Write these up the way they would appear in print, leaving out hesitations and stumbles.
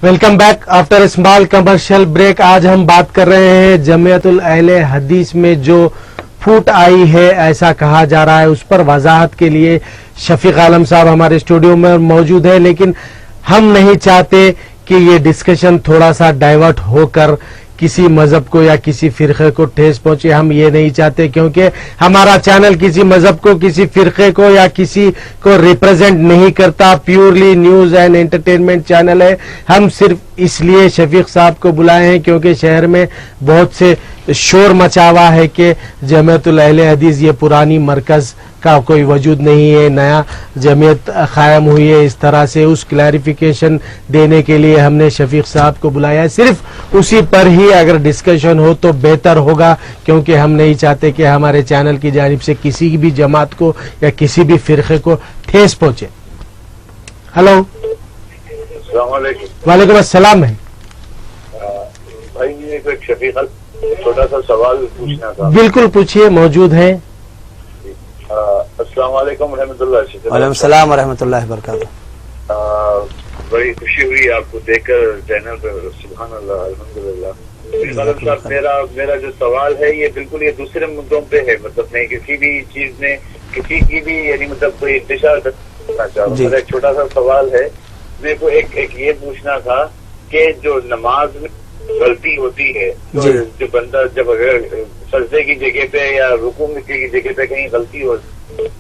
Welcome back after a small commercial break. आज हम बात कर रहे हैं जमीयतुल अहले हदीस में जो फूट आई है, ऐसा कहा जा रहा है, उस पर वजाहत के लिए शफीक आलम साहब हमारे स्टूडियो में मौजूद है। लेकिन हम नहीं चाहते कि ये डिस्कशन थोड़ा सा डाइवर्ट होकर किसी मजहब को या किसी फिरके को ठेस पहुंचे। हम ये नहीं चाहते, क्योंकि हमारा चैनल किसी मजहब को, किसी फिरके को या किसी को रिप्रेजेंट नहीं करता। Purely news and entertainment channel है। हम सिर्फ इसलिए शफीक साहब को बुलाए हैं क्योंकि शहर में बहुत से शोर मचा हुआ है कि जमीयतुल अहले हदीस ये पुरानी मरकज का कोई वजूद नहीं है, नया जमीयत कायम हुई है। इस तरह से उस क्लैरिफिकेशन देने के लिए हमने शफीक साहब को बुलाया है। सिर्फ उसी पर ही अगर डिस्कशन हो तो बेहतर होगा, क्योंकि हम नहीं चाहते कि हमारे चैनल की जानिब से किसी भी जमात को या किसी भी फिरके को ठेस पहुंचे। हेलो, वालेकुम अस्सलाम है भाई, ये एक शफीक छोटा सा सवाल पूछना था। बिल्कुल पूछिए, मौजूद है। अस्सलाम वालेकुम रहमतुल्लाह। वालेकुम सलाम व रहमतुल्लाहि व बरकातुहू। बड़ी खुशी हुई आपको देखकर चैनल पर। सुभान अल्लाह, अल्हम्दुलिल्लाह। साहब, मेरा जो सवाल है ये बिल्कुल ये दूसरे मुद्दों पे है। मतलब मैं किसी भी चीज में किसी की भी यानी मतलब कोई इंतजार करना चाह रहा हूँ। मेरा एक छोटा सा सवाल है। मेरे को एक ये पूछना था कि जो नमाज में गलती होती है, तो जो बंदा जब अगर सजदे की जगह पे या रुकू की जगह पे कहीं गलती हो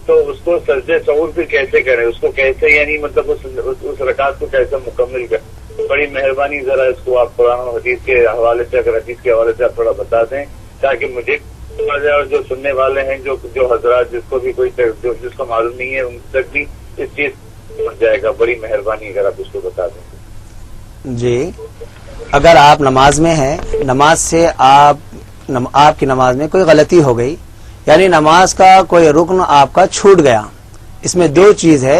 तो उसको सजदे सहूर फिर कैसे करें, उसको कैसे यानी मतलब उस रकात को कैसे मुकम्मल करें। बड़ी मेहरबानी जरा इसको आप कुरान और हदीस के हवाले से, अगर हदीस के हवाले से आप थोड़ा बता दें ताकि मुझे और जो सुनने वाले हैं, जो हजरात जिसको भी कोई जिसको मालूम नहीं है उन तक भी इस चीज पहुंच जाएगा। बड़ी मेहरबानी अगर आप उसको बता दें। जी, अगर आप नमाज में हैं, नमाज से आपकी नमाज में कोई गलती हो गई, यानी नमाज का कोई रुकन आपका छूट गया। इसमें दो चीज है,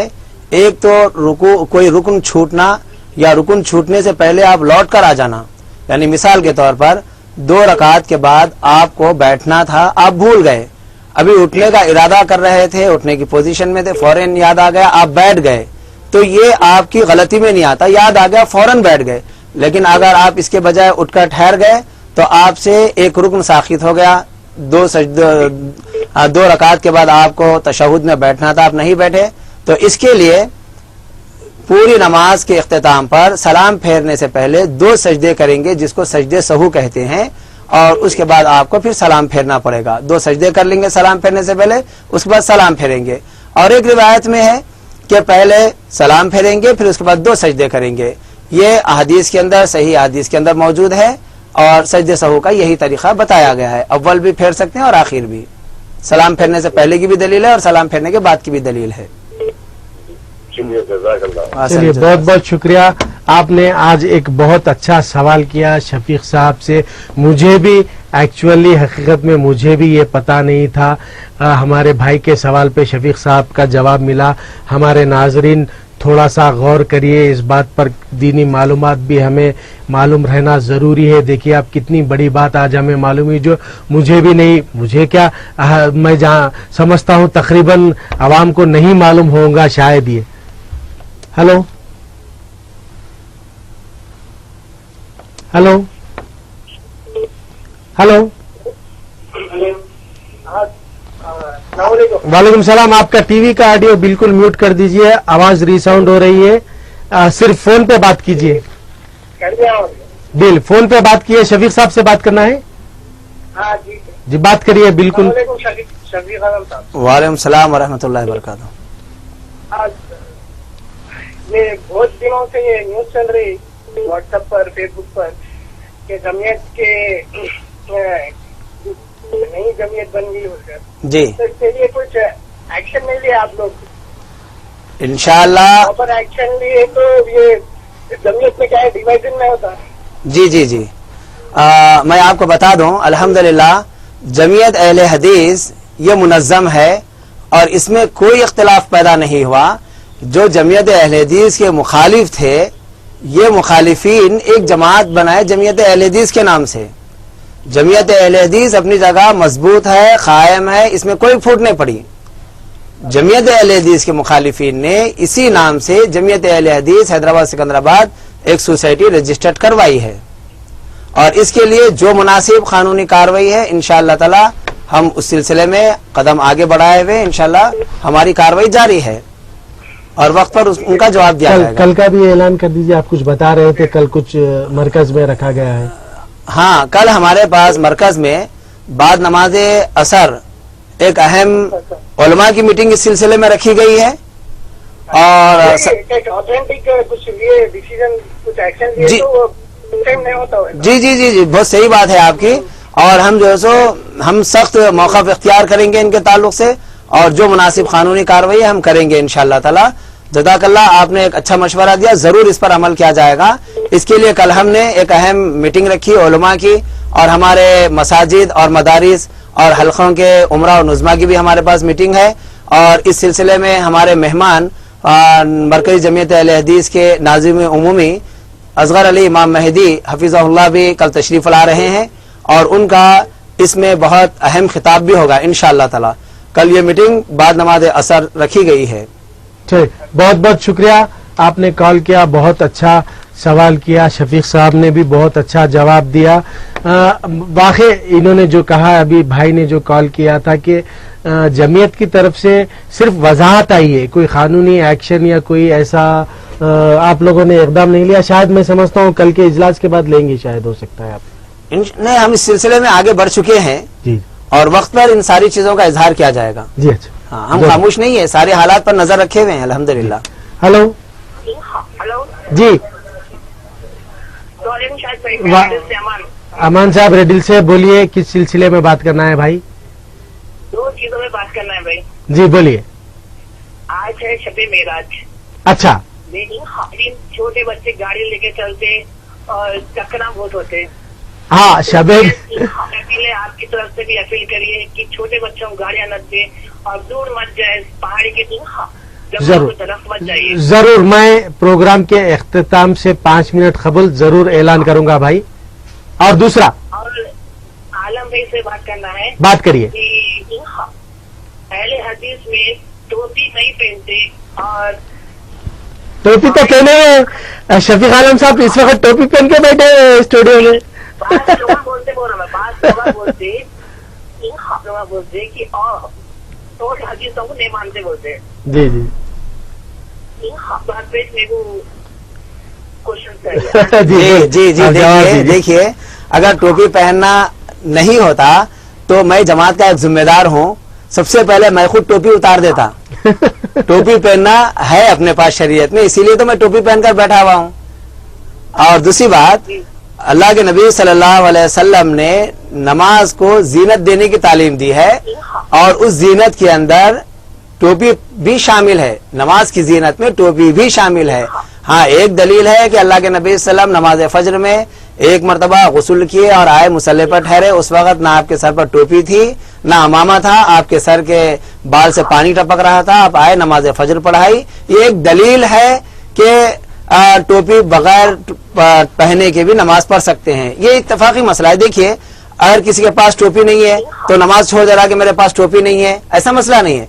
एक तो कोई रुकन छूटना या रुकन छूटने से पहले आप लौट कर आ जाना। यानी मिसाल के तौर पर 2 रकात के बाद आपको बैठना था, आप भूल गए, अभी उठने का इरादा कर रहे थे, उठने की पोजीशन में थे, फौरन याद आ गया, आप बैठ गए, तो ये आपकी गलती में नहीं आता। याद आ गया, फौरन बैठ गए। लेकिन अगर आप इसके बजाय उठकर ठहर गए तो आपसे एक रुकन साकित हो गया। 2 रकात के बाद आपको तशहुद में बैठना था, आप नहीं बैठे, तो इसके लिए पूरी नमाज के इख्तिताम पर सलाम फेरने से पहले 2 सजदे करेंगे, जिसको सजदे सहू कहते हैं, और उसके बाद आपको फिर सलाम फेरना पड़ेगा। 2 सजदे कर लेंगे सलाम फेरने से पहले, उसके बाद सलाम फेरेंगे। और एक रिवायत में है कि पहले सलाम फेरेंगे फिर उसके बाद 2 सजदे करेंगे। ये हदीस के अंदर, सही हदीस के अंदर मौजूद है, और सजदे सहू का यही तरीका बताया गया है। अव्वल भी फेर सकते हैं और आखिर भी। सलाम फेरने से पहले की भी दलील है और सलाम फेरने के बाद की भी दलील है। चलिए, बहुत बहुत शुक्रिया। आपने आज एक बहुत अच्छा सवाल किया शफीक साहब से। मुझे भी एक्चुअली हकीकत में मुझे भी ये पता नहीं था। हमारे भाई के सवाल पे शफीक साहब का जवाब मिला। हमारे नाजरीन थोड़ा सा गौर करिए इस बात पर, दीनी मालूमात भी हमें मालूम रहना ज़रूरी है। देखिए आप कितनी बड़ी बात आज हमें मालूम हुई, जो मुझे भी नहीं, मुझे क्या, मैं जहाँ समझता हूँ तकरीबन आवाम को नहीं मालूम होगा शायद ये। हेलो हेलो हेलो, वालेकुम सलाम। आपका टीवी का ऑडियो बिल्कुल म्यूट कर दीजिए, आवाज रीसाउंड हो रही है। सिर्फ फोन पे बात कीजिए। फोन पे बात कीजिए। शफीक साहब से बात करना है? हाँ जी, बात करिए। बिल्कुल। वालेकुम सलाम व रहमतुल्लाहि व बरकातुहू। ये बहुत दिनों से ये न्यूज चल रही व्हाट्सएप पर, फेसबुक पर कि जमीयत के नई जमीयत बन गई होकर जी, तो इसके लिए कुछ एक्शन नहीं लिया आप लोग? इंशाअल्लाह प्रॉपर एक्शन लिए तो ये जमीयत में क्या है, डिवाइजन में होता है। जी जी जी, मैं आपको बता दूं, अल्हम्दुलिल्लाह जमीयत अहले हदीस ये मुनज़्ज़म है और इसमें कोई इख्तिलाफ पैदा नहीं हुआ। जो जमीयत अहले हदीस के मुखालिफ थे, ये मुखालिफिन एक जमात बनाए जमीयत अहले हदीस के नाम से। जमीयत अहले हदीस अपनी जगह मजबूत है, कायम है, इसमें कोई फूट नहीं पड़ी। जमीयत अहले हदीस के मुखालिफिन ने इसी नाम से जमीयत अहले हदीस हैदराबाद सिकंदराबाद एक सोसाइटी रजिस्टर्ड करवाई है और इसके लिए जो मुनासिब कानूनी कार्रवाई है इंशाअल्लाह ताला हम उस सिलसिले में कदम आगे बढ़ाए हुए इंशाअल्लाह हमारी कार्रवाई जारी है और वक्त पर उनका जवाब दिया जाएगा। कल का भी ऐलान कर दीजिए, आप कुछ बता रहे थे कल कुछ मरकज में रखा गया है। हाँ, कल हमारे पास मरकज में बाद नमाज असर एक अहम उलमा की मीटिंग इस सिलसिले में रखी गई है और ऑथेंटिक कुछ लिए डिसीजन कुछ एक्शन लिए जी। तो टाइम नहीं होता है। जी जी जी जी बहुत सही बात है आपकी और हम जो है सो हम सख्त मौक़िफ़ इख्तियार करेंगे इनके ताल्लुक से और जो मुनासिब कानूनी कार्रवाई हम करेंगे इंशाअल्लाह ताला। जज़ाकल्लाह, आपने एक अच्छा मशवरा दिया, जरूर इस पर अमल किया जाएगा। इसके लिए कल हमने एक अहम मीटिंग रखी उलमा की और हमारे मसाजिद और मदारिस और हल्कों के उमरा और नुज़मा की भी हमारे पास मीटिंग है और इस सिलसिले में हमारे मेहमान मरकज़ी जमीयत अहले हदीस के नाज़िम उमूमी असगर अली इमाम मेहदी हफिज़हुल्लाह भी कल तशरीफ ला रहे हैं और उनका इसमें बहुत अहम खिताब भी होगा इंशाअल्लाह ताला। कल ये मीटिंग बाद नमाज असर रखी गई है। ठीक, बहुत बहुत शुक्रिया, आपने कॉल किया, बहुत अच्छा सवाल किया, शफीक साहब ने भी बहुत अच्छा जवाब दिया। वाकई इन्होंने जो कहा, अभी भाई ने जो कॉल किया था कि जमीयत की तरफ से सिर्फ वजाहत आई है, कोई कानूनी एक्शन या कोई ऐसा आप लोगों ने इकदाम नहीं लिया। शायद मैं समझता हूँ कल के इजलास के बाद लेंगे, शायद हो सकता है आप। नहीं, हम इस सिलसिले में आगे बढ़ चुके हैं जी और वक्त पर इन सारी चीजों का इजहार किया जाएगा। जी अच्छा, हाँ, हम खामोश नहीं है, सारे हालात पर नजर रखे हुए हैं अल्हम्दुलिल्लाह। हेलो हेलो जी, अमान साहब रेडिल से बोलिए, किस सिलसिले में बात करना है भाई? दो चीजों में बात करना है भाई। जी बोलिए। आज है शबे मेराज। अच्छा, लेकिन छोटे बच्चे गाड़ी लेके चलते और टकरा बहुत होते। हाँ शबे अकेले आपकी तरफ से भी अपील करिए कि छोटे बच्चों को गाड़ियां न दे और दूर मत जाए, पहाड़ी के जरूर तरफ मत जाइए। जरूर, मैं प्रोग्राम के इख्तिताम से 5 मिनट कबल जरूर ऐलान करूंगा भाई। और दूसरा, और आलम भाई से बात करना है, बात करिए। कि अहले हदीस में टोपी नहीं पहनते और टोपी तो कहने में शफीक आलम साहब इस वक्त टोपी पहन के बैठे हैं स्टूडियो में। बात लोग बोलते कि और हदीसों को नहीं मानते बोलते। जी जी क्वेश्चन जी जी जी आप जवाब देखिए दीजिए। देखिए, अगर टोपी पहनना नहीं होता तो मैं जमात का एक जिम्मेदार हूँ, सबसे पहले मैं खुद टोपी उतार देता। टोपी पहनना है अपने पास शरीयत में, इसीलिए तो मैं टोपी पहनकर बैठा हुआ हूँ। और दूसरी बात, अल्लाह के नबी सल्लल्लाहु अलैहि वसल्लम ने नमाज को जीनत देने की तालीम दी है और उस जीनत के अंदर टोपी भी शामिल है, नमाज की जीनत में टोपी भी शामिल है। हाँ, एक दलील है कि अल्लाह के नबी सल्लम नमाज फजर में एक मरतबा गुस्ल किए और आए मुसल्ले पर ठहरे, उस वक्त ना आपके सर पर टोपी थी ना अमामा था, आपके सर के बाल से पानी टपक रहा था, आप आए नमाज फजर पढ़ाई। ये एक दलील है कि टोपी बगैर पहने के भी नमाज पढ़ सकते हैं, ये इत्तफाकी मसला है। देखिए, अगर किसी के पास टोपी नहीं है तो नमाज छोड़ दे रहा कि मेरे पास टोपी नहीं है, ऐसा मसला नहीं है।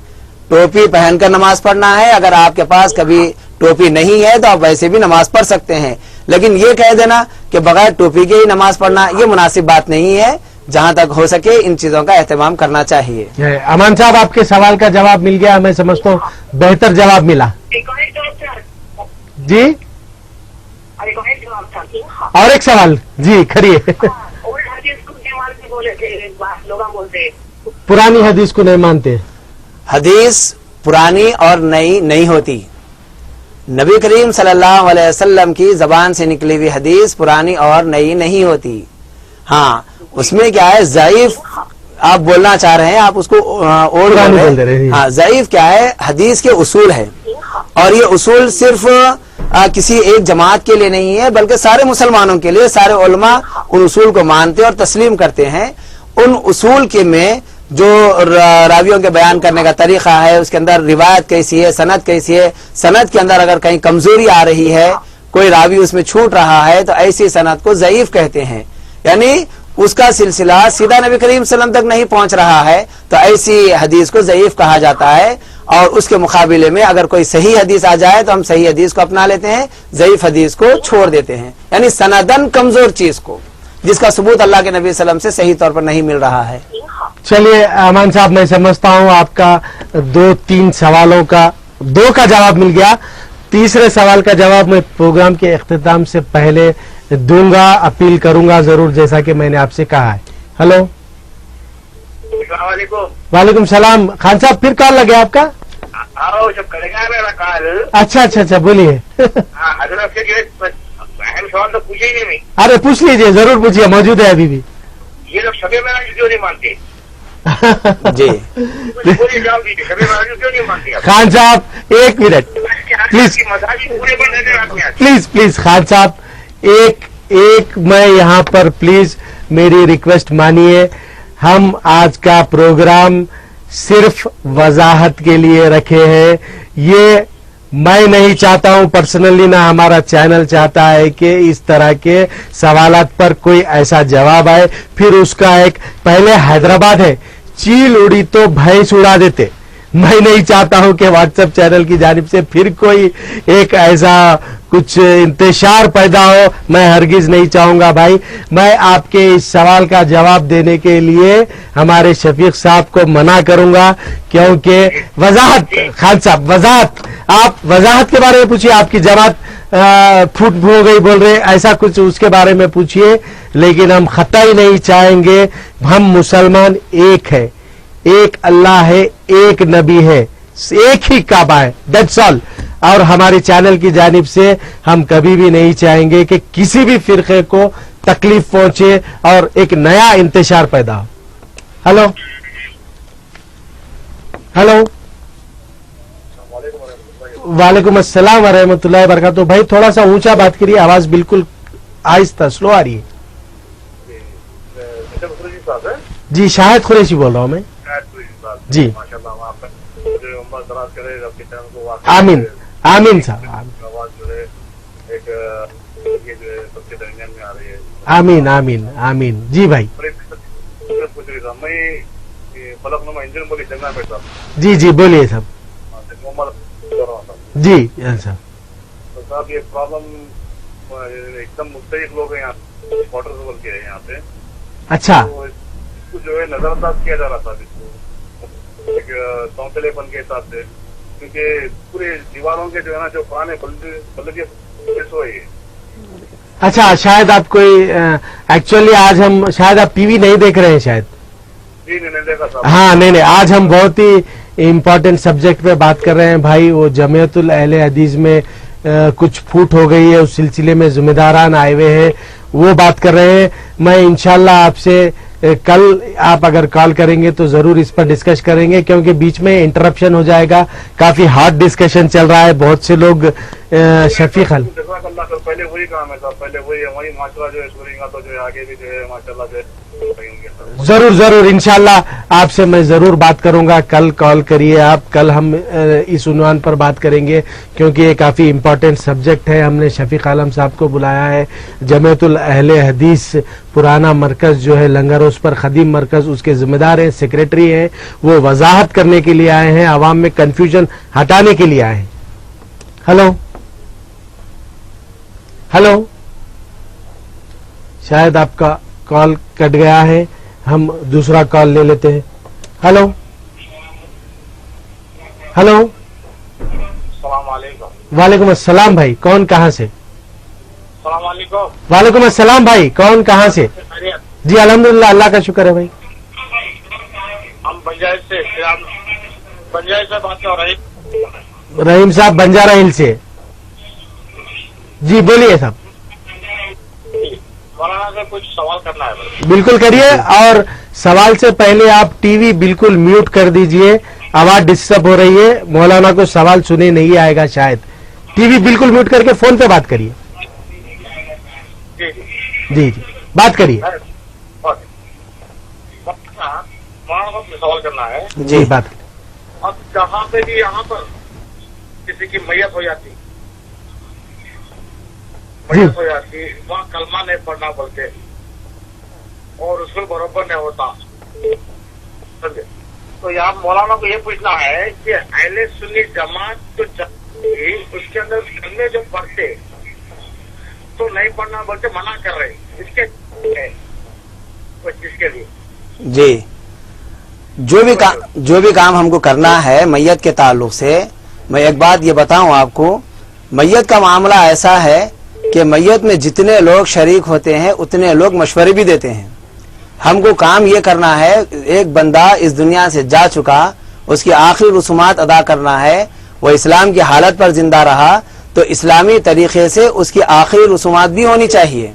टोपी पहनकर नमाज पढ़ना है। अगर आपके पास कभी टोपी नहीं है तो आप वैसे भी नमाज पढ़ सकते हैं, लेकिन ये कह देना कि बगैर टोपी के ही नमाज पढ़ना, ये मुनासिब बात नहीं है। जहाँ तक हो सके इन चीजों का एहतमाम करना चाहिए। अमान साहब, आपके सवाल का जवाब मिल गया, मैं समझता हूँ बेहतर जवाब मिला। जी, और एक सवाल जी करिए। पुरानी हदीस को नहीं मानते। हदीस पुरानी और नई नहीं होती। नबी करीम सल्लल्लाहु अलैहि वसल्लम की जबान से निकली हुई हदीस पुरानी और नई नहीं होती। हाँ, उसमें क्या है, ज़ईफ आप बोलना चाह रहे हैं, आप उसको ओढ़ बोल रहे हैं। हाँ, ज़ईफ क्या है, हदीस के उसूल है और ये उसूल सिर्फ किसी एक जमात के लिए नहीं है, बल्कि सारे मुसलमानों के लिए। सारे उलमा उन उसूल को मानते और तस्लीम करते हैं। उन उसूल के में जो रावियों के बयान करने का तरीका है, उसके अंदर रिवायत कैसी है, सनद कैसी है, सनद के अंदर अगर कहीं कमजोरी आ रही है, कोई रावी उसमें छूट रहा है, तो ऐसी सनद को ज़ईफ कहते हैं। यानी उसका सिलसिला सीधा नबी करीम सल्लल्लाहु अलैहि वसल्लम तक नहीं पहुंच रहा है, तो ऐसी हदीस को ज़ईफ कहा जाता है। اور اس کے مقابلے میں اگر کوئی صحیح حدیث آ جائے تو ہم صحیح حدیث کو اپنا لیتے ہیں, ضعیف حدیث کو چھوڑ دیتے ہیں. یعنی سندن کمزور چیز کو جس کا ثبوت اللہ کے نبی صلی اللہ علیہ وسلم سے صحیح طور پر نہیں مل رہا ہے. چلیے امان صاحب, میں سمجھتا ہوں آپ کا 2-3 سوالوں کا 2 کا جواب مل گیا. تیسرے سوال کا جواب میں پروگرام کے اختتام سے پہلے دوں گا, اپیل کروں گا ضرور, جیسا کہ میں نے آپ سے کہا ہے. ہلو, السلام علیکم. وعلیکم السلام. خان صاحب پھر کال لگے آپ کا؟ جب کرے گا میرا کال. اچھا بولیے. حضرت سے اہم سوال تو پوچھے ہی نہیں. ارے پوچھ لیجئے, ضرور پوچھیے, موجود ہے ابھی بھی. یہ لوگ شب معراج کیوں نہیں مانتے؟ جی پورے جواب دیجیے, شب معراج کیوں نہیں مانتے؟ خان صاحب 1 منٹ پلیز, مذاہبی پورے بند ہے آپ کے یہاں. پلیز خان صاحب ایک میں یہاں پر پلیز میری ریکویسٹ مانیے. ہم آج کا پروگرام صرف وضاحت کے لیے رکھے ہیں. یہ میں نہیں چاہتا ہوں پرسنلی, نہ ہمارا چینل چاہتا ہے کہ اس طرح کے سوالات پر کوئی ایسا جواب آئے پھر اس کا ایک, پہلے حیدرآباد ہے, چیل اڑی تو بھینس اڑا دیتے. میں نہیں چاہتا ہوں کہ واٹس ایپ چینل کی جانب سے پھر کوئی ایک ایسا کچھ انتشار پیدا ہو. میں ہرگز نہیں چاہوں گا بھائی. میں آپ کے اس سوال کا جواب دینے کے لیے ہمارے شفیق صاحب کو منع کروں گا, کیونکہ وضاحت, خان صاحب وضاحت, آپ وضاحت کے بارے میں پوچھیے. آپ کی جماعت پھوٹ ہو گئی بول رہے, ایسا کچھ اس کے بارے میں پوچھیے. لیکن ہم خطا ہی نہیں چاہیں گے. ہم مسلمان ایک ہے, ایک اللہ ہے, ایک نبی ہے, ایک ہی کعبہ ہے, دیٹس آل. اور ہمارے چینل کی جانب سے ہم کبھی بھی نہیں چاہیں گے کہ کسی بھی فرقے کو تکلیف پہنچے اور ایک نیا انتشار پیدا ہو. ہلو وعلیکم السلام ورحمۃ اللہ وبرکاتہ. بھائی تھوڑا سا اونچا بات کریے, آواز بالکل آہستہ سلو آ رہی ہے. جی شاہد قریشی بول رہا ہوں میں. جی آمین آمین صاحب, آمین آمین آمین. جی بھائی, جی بولیے صاحب. جی صاحب یہ پرابلم ایک دم مختلف لوگ ہیں یہاں پہ. اچھا, اس کو جو ہے نظر انداز کیا جا رہا تھا ایک سونتلے پن کے حساب سے, کیونکہ پورے دیواروں کے جو ہے نا جو پرانے بلدیہ سوئے. اچھا شاید آپ کوئی ایکچولی آج ہم شاید آپ ٹی وی نہیں دیکھ رہے ہیں شاید. جی نہیں دیکھا صاحب. ہاں نہیں, آج ہم بہت ہی امپورٹنٹ سبجیکٹ پہ بات کر رہے ہیں بھائی. وہ جمعیت اہل حدیث میں کچھ پھوٹ ہو گئی ہے, اس سلسلے میں ذمہ داران آئے ہوئے ہیں, وہ بات کر رہے ہیں. میں انشاءاللہ آپ سے کل آپ اگر کال کریں گے تو ضرور اس پر ڈسکس کریں گے, کیونکہ بیچ میں انٹرپشن ہو جائے گا. کافی ہارڈ ڈسکشن چل رہا ہے, بہت سے لوگ شفیق پہلے وہی کام ہے صاحب, پہلے وہی معاشرہ جو ہے سورنگا تو جو ہے آگے بھی جو ہے ماشاءاللہ جو ضرور انشاءاللہ آپ سے میں ضرور بات کروں گا. کل کال کریے آپ, کل ہم اس عنوان پر بات کریں گے کیونکہ یہ کافی امپورٹنٹ سبجیکٹ ہے. ہم نے شفیق عالم صاحب کو بلایا ہے, جمعیت الاہل حدیث پرانا مرکز جو ہے لنگر اس پر خدیم مرکز, اس کے ذمہ دار ہیں, سیکریٹری ہیں. وہ وضاحت کرنے کے لیے آئے ہیں, عوام میں کنفیوژن ہٹانے کے لیے آئے ہیں. ہلو شاید آپ کا کال کٹ گیا ہے, ہم دوسرا کال لے لیتے ہیں. ہلو السلام علیکم. وعلیکم السلام بھائی, کون کہاں سے؟ السلام علیکم. وعلیکم السلام بھائی, کون کہاں سے؟ جی الحمدللہ, اللہ کا شکر ہے بھائی. ہم پنجاب سے بات کر رہے ہیں. رحیم صاحب بنجارہ ہل سے. جی بولیے صاحب. مولانا سے کچھ سوال کرنا ہے. بالکل کریے, اور سوال سے پہلے آپ ٹی وی بالکل میوٹ کر دیجئے, آواز ڈسٹرب ہو رہی ہے. مولانا کو سوال سنے نہیں آئے گا شاید. ٹی وی بالکل میوٹ کر کے فون پہ بات کریے. جی بات کریے. مولانا کو سوال کرنا ہے. جی بات. اب جہاں پہ بھی یہاں پر کسی کی میت ہو جاتی وہاں کلمہ نہیں پڑھنا بولتے اور اس کو برابر نہیں ہوتا. तो यहाँ मौलाना को ये पूछना है कि अहले सुन्नी जमात तो उसके अंदर कलमे जो पढ़ते तो नहीं पढ़ना बोलते मना कर रहे, इसके कुछ इसके लिए जी, जो भी काम हमको करना है मैयत के ताल्लुक से, मैं एक बात ये बताऊं आपको, मैयत का मामला ऐसा है कि मैयत में जितने लोग शरीक होते हैं उतने लोग मशवरे भी देते हैं। हमको काम ये करना है, एक बंदा इस दुनिया से जा चुका, उसकी आखिरी रसूमात अदा करना है, वो इस्लाम की हालत पर जिंदा रहा तो इस्लामी तरीके से उसकी आखिरी रसूमात भी होनी चाहिए।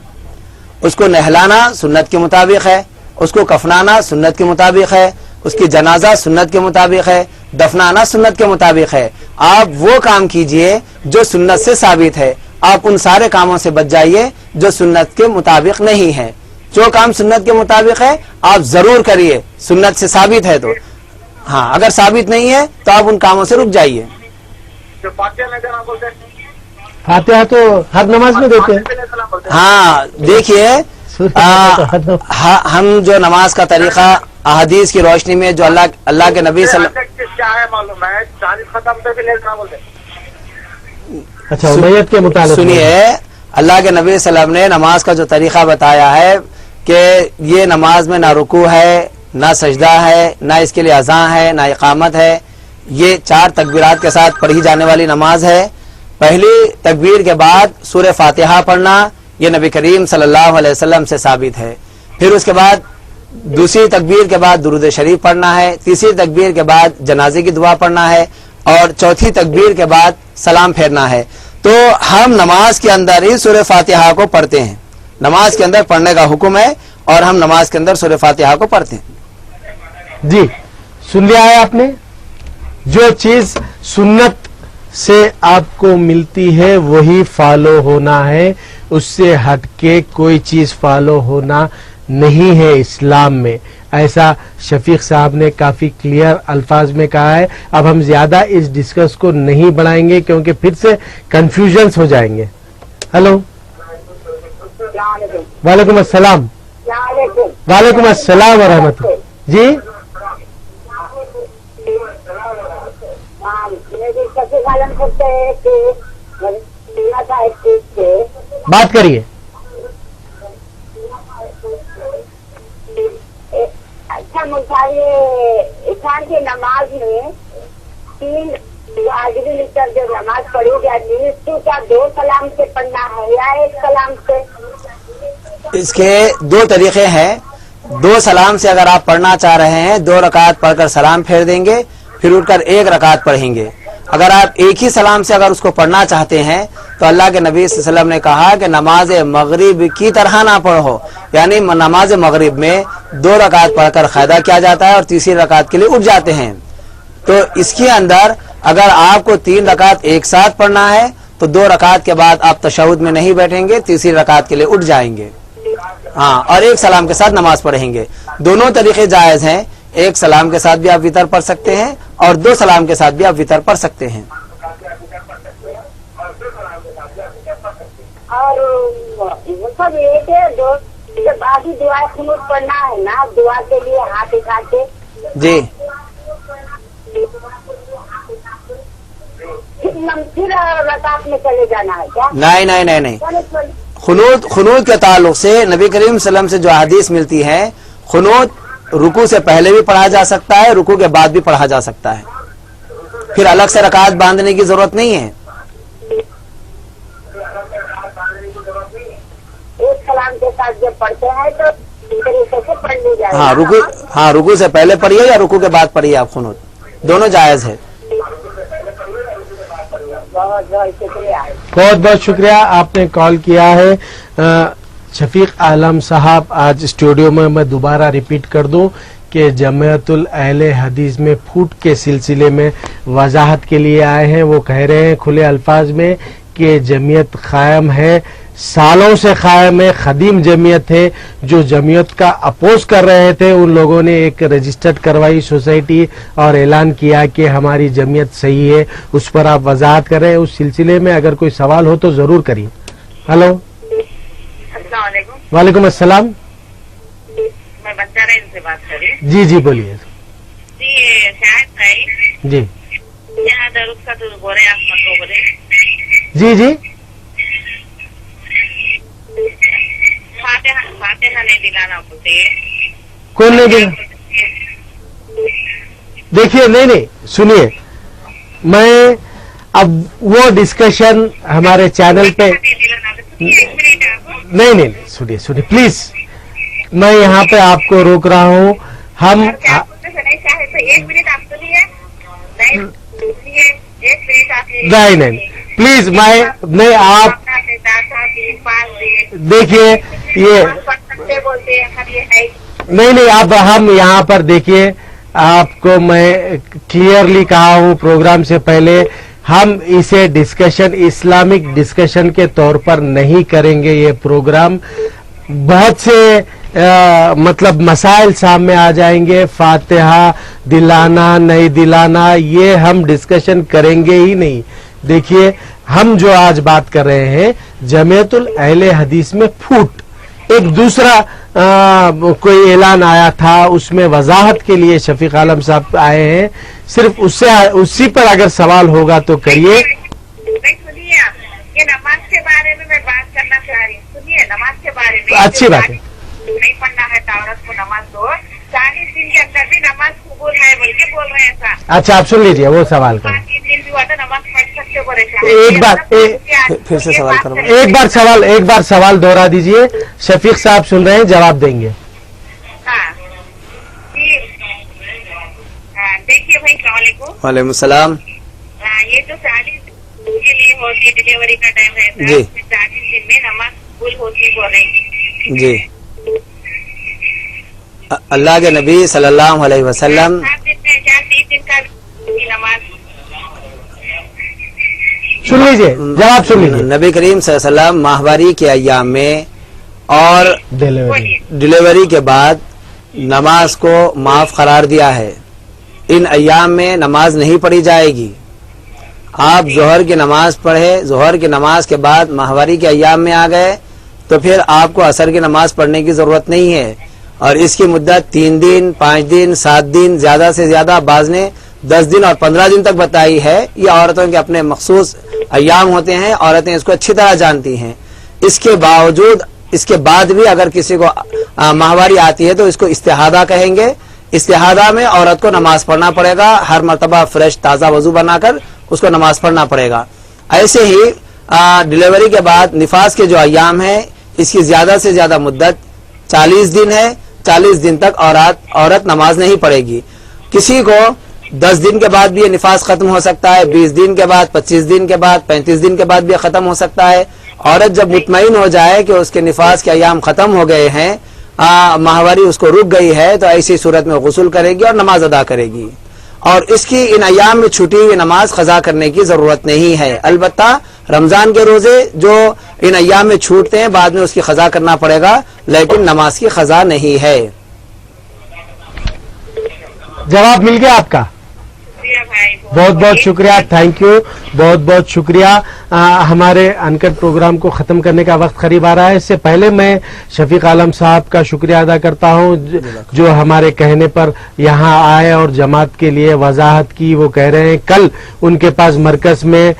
उसको नहलाना सुन्नत के मुताबिक है, उसको कफनाना सुन्नत के मुताबिक है, उसकी जनाजा सुन्नत के मुताबिक है, दफनाना सुन्नत के मुताबिक है। आप वो काम कीजिए जो सुन्नत से साबित है, आप उन सारे कामों से बच जाइए जो सुन्नत के मुताबिक नहीं है। जो काम सुन्नत के मुताबिक है आप जरूर करिए, सुन्नत से साबित है तो। हाँ, अगर साबित नहीं है तो आप उन कामों से रुक जाइए। जो फातिहा में देना बोलते हैं, फातिहा तो हर नमाज में देते हैं। हाँ देखिए, हम जो नमाज का तरीका अहदीस की रोशनी में जो अल्लाह के नबी क्या है मालूम है, 40 खत्म पे भी लेना बोलते हैं। अच्छा, मैयत के मुताबिक सुनिए, अल्लाह के नबी सल्लम ने नमाज का जो तरीका बताया है कि ये नमाज में ना रुकू है, ना सजदा है, ना इसके लिए अज़ान है, ना इकामत है। ये 4 तकबीरात के साथ पढ़ी जाने वाली नमाज है। पहली तकबीर के बाद सूरह फातिहा पढ़ना ये नबी करीम सल्लल्लाहु अलैहि वसल्लम से साबित है। फिर उसके बाद दूसरी तकबीर के बाद दुरूद शरीफ पढ़ना है, तीसरी तकबीर के बाद जनाजे की दुआ पढ़ना है और चौथी तकबीर के बाद सलाम फेरना है। तो हम नमाज के अंदर ही सूरह फातिहा को पढ़ते हैं, नमाज के अंदर पढ़ने का हुक्म है और हम नमाज के अंदर सूरह फातिहा को पढ़ते हैं। जी, सुन लिया है आपने। जो चीज सुन्नत से आपको मिलती है वही फॉलो होना है, उससे हटके कोई चीज फॉलो होना नहीं है इस्लाम में। ऐसा शफीक साहब ने काफी क्लियर अल्फाज में कहा है। अब हम ज्यादा इस डिस्कस को नहीं बढ़ाएंगे क्योंकि फिर से कंफ्यूजन्स हो जाएंगे। हेलो, वालेकुम अस्सलाम। वालेकुम अस्सलाम व रहमतुल्लाह। जी, बात करिए। अच्छा मुझे ये ईशान की नमाज में 3 आखिरी लीटर जो नमाज पढ़ी जाती है इसको क्या 2 सलाम से पढ़ना है या 1 सलाम से? इसके 2 तरीके हैं। 2 सलाम से अगर आप पढ़ना चाह रहे हैं 2 रकात पढ़कर सलाम फेर देंगे, फिर उठकर 1 रकात पढ़ेंगे। अगर आप एक ही सलाम से अगर उसको पढ़ना चाहते हैं तो अल्लाह के नबी सल्लल्लाहु अलैहि वसल्लम ने कहा कि नमाज मगरिब की तरह ना पढ़ो, यानी नमाज मगरिब में 2 रकात पढ़कर क़ायदा किया जाता है और तीसरी रकात के लिए उठ जाते हैं। तो इसके अंदर अगर आपको 3 रकात एक साथ पढ़ना है तो 2 रकात के बाद आप तशहुद में नहीं बैठेंगे, तीसरी रकात के लिए उठ जाएंगे। हाँ, और 1 सलाम के साथ नमाज पढ़ेंगे। दोनों तरीके जायज हैं। 1 सलाम के साथ भी आप वितर पढ़ सकते हैं और 2 सलाम के साथ भी आप वितर पढ़ सकते हैं। और मतलब एक है 2 के बाद ही दुआ कुनूत पढ़ना है ना, दुआ के लिए हाथ उठा के। जी, फिर रकात में चले जाना है क्या? नहीं नहीं नहीं नहीं, खुनूत के ताल्लुक से नबी करीम सल्लल्लाहु अलैहि वसल्लम से जो हदीस मिलती है, खुनूत रुकू से पहले भी पढ़ा जा सकता है, रुकू के बाद भी पढ़ा जा सकता है। फिर अलग से रकात बांधने की जरूरत नहीं है। 1 सलाम के साथ जब पढ़ते हैं तो तरीके से पढ़ ली जाए। हाँ, रुकू से पहले पढ़िए या रुकू के बाद पढ़िए आप खुनूत, दोनों जायज है। बहुत बहुत शुक्रिया। बहुत बहुत शुक्रिया, आपने कॉल किया है। शफीक आलम साहब, आज स्टूडियो में मैं दोबारा रिपीट कर दूं कि जमियतुल अहले हदीस में फूट के सिलसिले में वजाहत के लिए आए हैं। वो कह रहे हैं खुले अल्फाज में कि जमियत कायम है, सालों से कायम है, खदीम जमियत है। जो जमियत का अपोज कर रहे थे उन लोगों ने एक रजिस्टर्ड करवाई सोसाइटी और ऐलान किया कि हमारी जमियत सही है। उस पर आप वजाहत कर रहे हैं। उस सिलसिले में अगर कोई सवाल हो तो जरूर करिए। हेलो, वालेकुम अस्सलाम। मैं बंजारा से बात कर रही हूँ। जी जी, बोलिए। जी ये शायद भाई जी यहाँ दरुद का तो बोल रहे आप मत बोले जी जी फातिहा नहीं दिलाना बोलते कौन नहीं दिला? देखिए नहीं सुनिए, मैं अब वो डिस्कशन हमारे चैनल पे नहीं सुनिए प्लीज, मैं यहाँ पे आपको रोक रहा हूँ। हम एक मिनट आप सुनिए, नहीं प्लीज, मैं आप देखिए ये बोलते हैं नहीं आप हम यहाँ पर देखिए, आपको मैं क्लियरली कहा हूँ प्रोग्राम से पहले, हम इसे डिस्कशन इस्लामिक डिस्कशन के तौर पर नहीं करेंगे। ये प्रोग्राम बहुत से मतलब मसाइल सामने आ जाएंगे, फातिहा दिलाना नहीं दिलाना ये हम डिस्कशन करेंगे ही नहीं। देखिए हम जो आज बात कर रहे हैं जमीयतुल अहले हदीस में फूट, एक दूसरा कोई ऐलान आया था, उसमें वजाहत के लिए शफीक आलम साहब आए हैं। सिर्फ उसी पर अगर सवाल होगा तो करिए। सुनिए, ये नमाज के बारे में मैं बात करना चाह रही हूँ। सुनिए, नमाज के बारे में अच्छी बात है, नहीं पढ़ना है औरत को नमाज, तो 40 दिन के अंदर भी नमाज कबूल है बोल के बोल रहे हैं ऐसा। अच्छा आप सुन लीजिए वो सवाल का 3 दिन भी हुआ तो नमाज पढ़ सकते हो। फिर से सवाल करो। एक बार सवाल दोहरा दीजिए, शफीक साहब सुन रहे हैं, जवाब देंगे। हाँ जी, देखिए भाई सलाम वालेकुम सलाम। ये जो 40 के लिए होती है, डिलीवरी का टाइम रहता जी। है, 40 दिन में नमाज कबूल होती बोल रही जी, अल्लाह के नबी सल्लल्लाहु अलैहि वसल्लम 30 दिन का नमाज। सुन लीजिए, जवाब सुन लीजिए। नबी करीम सल्लल्लाहु अलैहि वसल्लम माहवारी के अय्याम में और डिलीवरी के बाद नमाज को माफ करार दिया है। इन अय्याम में नमाज नहीं पढ़ी जाएगी। आप जोहर की नमाज पढ़े, जोहर की नमाज के बाद माहवारी के अय्याम में आ गए तो फिर आपको असर की नमाज पढ़ने की जरूरत नहीं है। और इसकी मुद्दत 3 दिन, 5 दिन, 7 दिन, ज्यादा से ज्यादा बाज ने 10 दिन और 15 दिन तक बताई है। ये औरतों के अपने मखसूस अय्याम होते हैं, औरतें इसको अच्छी तरह जानती हैं। इसके बावजूद, इसके बाद भी अगर किसी को माहवारी आती है तो इसको इस्तिहादा कहेंगे। इस्तिहादा में औरत को नमाज पढ़ना पड़ेगा, हर मर्तबा फ्रेश ताज़ा वजू बनाकर उसको नमाज पढ़ना पड़ेगा। ऐसे ही डिलीवरी के बाद निफास के जो अय्याम है, इसकी ज्यादा से ज्यादा मुद्दत 40 दिन है। 40 दिन तक औरत नमाज नहीं पढ़ेगी। किसी को 10 दिन के बाद भी ये निफास खत्म हो सकता है, 20 दिन के बाद, 25 दिन के बाद, 35 दिन के बाद भी खत्म हो सकता है। औरत जब मुतमईन हो जाए कि उसके निफास के अय्याम खत्म हो गए हैं, माहवारी उसको रुक गई है, तो ऐसी सूरत में गुस्ल करेगी और नमाज अदा करेगी। और इसकी इन अय्याम में छुटी हुई नमाज खजा करने की जरूरत नहीं है। अलबत्ता रमजान के रोजे जो इन अय्याम में छूटते हैं, बाद में उसकी खजा करना पड़ेगा, लेकिन नमाज की खजा नहीं है। जवाब मिल गया आपका? बहुत बहुत शुक्रिया, थैंक यू, बहुत बहुत शुक्रिया। हमारे अनकट प्रोग्राम को ख़त्म करने का वक्त करीब आ रहा है। इससे पहले मैं शफीक आलम साहब का शुक्रिया अदा करता हूं जो हमारे कहने पर यहाँ आए और जमात के लिए वजाहत की। वो कह रहे हैं कल उनके पास मरकज में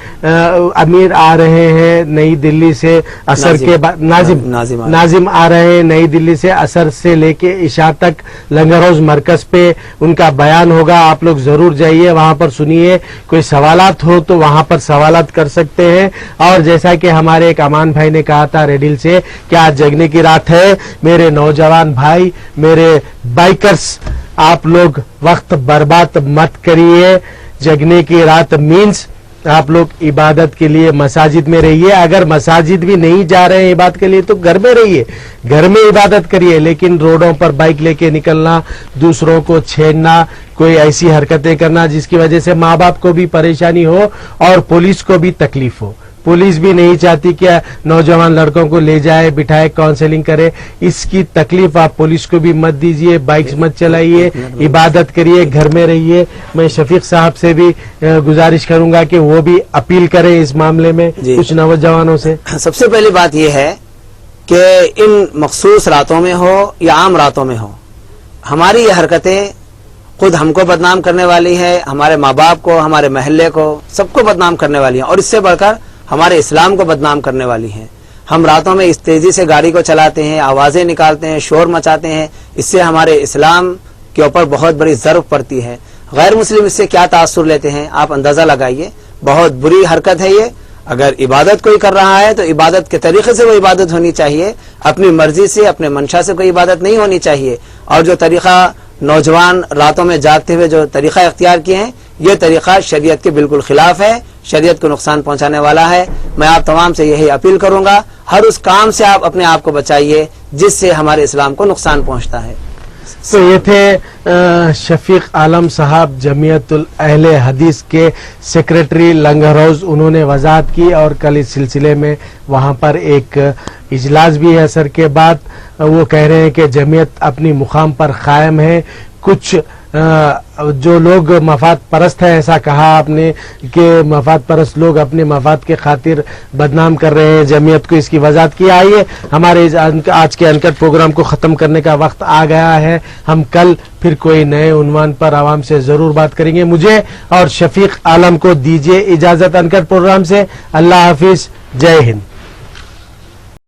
अमीर आ रहे हैं नई दिल्ली से, असर के बाद नाजिम आ रहे हैं नई दिल्ली से, असर से लेके इशा तक लंगर हाउस मरकज पे उनका बयान होगा। आप लोग जरूर जाइए, वहां पर सुनिए। कोई सवालात हो तो वहां पर सवालात कर सकते हैं। और जैसा कि हमारे एक अमान भाई ने कहा था रेडिल से कि आज जगने की रात है, मेरे नौजवान भाई, मेरे बाइकर्स, आप लोग वक्त बर्बाद मत करिए। जगने की रात मीन्स आप लोग इबादत के लिए मसाजिद में रहिए। अगर मसाजिद भी नहीं जा रहे हैं इबादत के लिए तो घर में रहिए, घर में इबादत करिए। लेकिन रोडों पर बाइक लेके निकलना, दूसरों को छेड़ना, कोई ऐसी हरकतें करना जिसकी वजह से माँ बाप को भी परेशानी हो और पुलिस को भी तकलीफ हो। पुलिस भी नहीं चाहती कि नौजवान लड़कों को ले जाए, बिठाए, काउंसलिंग करे। इसकी तकलीफ आप पुलिस को भी मत दीजिए, बाइक्स मत चलाइए, इबादत करिए, घर में रहिए। मैं शफीक साहब से भी गुजारिश करूंगा कि वो भी अपील करें इस मामले में कुछ नौजवानों से। सबसे पहली बात यह है कि इन मखसूस रातों में हो या आम रातों में हो, हमारी ये हरकतें خود ہم کو بدنام کرنے والی ہے, ہمارے ماں باپ کو, ہمارے محلے کو, سب کو بدنام کرنے والی ہیں, اور اس سے بڑھ کر ہمارے اسلام کو بدنام کرنے والی ہیں. ہم راتوں میں اس تیزی سے گاڑی کو چلاتے ہیں, آوازیں نکالتے ہیں, شور مچاتے ہیں, اس سے ہمارے اسلام کے اوپر بہت بڑی ضرب پڑتی ہے. غیر مسلم اس سے کیا تاثر لیتے ہیں آپ اندازہ لگائیے. بہت بری حرکت ہے یہ. اگر عبادت کوئی کر رہا ہے تو عبادت کے طریقے سے وہ عبادت ہونی چاہیے, اپنی مرضی سے, اپنے منشا سے کوئی عبادت نہیں ہونی چاہیے. اور جو طریقہ نوجوان راتوں میں جاگتے ہوئے جو طریقہ اختیار کیے ہیں, یہ طریقہ شریعت کے بالکل خلاف ہے, شریعت کو نقصان پہنچانے والا ہے. میں آپ تمام سے یہی اپیل کروں گا, ہر اس کام سے آپ اپنے آپ کو بچائیے جس سے ہمارے اسلام کو نقصان پہنچتا ہے. تو یہ تھے شفیق عالم صاحب, جمعیت الاہل حدیث کے سیکریٹری لنگر ہاؤس. انہوں نے وضاحت کی اور کل اس سلسلے میں وہاں پر ایک اجلاس بھی ہے اثر کے بعد. وہ کہہ رہے ہیں کہ جمعیت اپنی مقام پر قائم ہے. کچھ جو لوگ مفاد پرست ہیں, ایسا کہا آپ نے کہ مفاد پرست لوگ اپنے مفاد کے خاطر بدنام کر رہے ہیں جمعیت کو, اس کی وضاحت کی. آئیے ہمارے آج کے انکٹ پروگرام کو ختم کرنے کا وقت آ گیا ہے. ہم کل پھر کوئی نئے عنوان پر عوام سے ضرور بات کریں گے. مجھے اور شفیق عالم کو دیجیے اجازت انکٹ پروگرام سے. اللہ حافظ, جے ہند.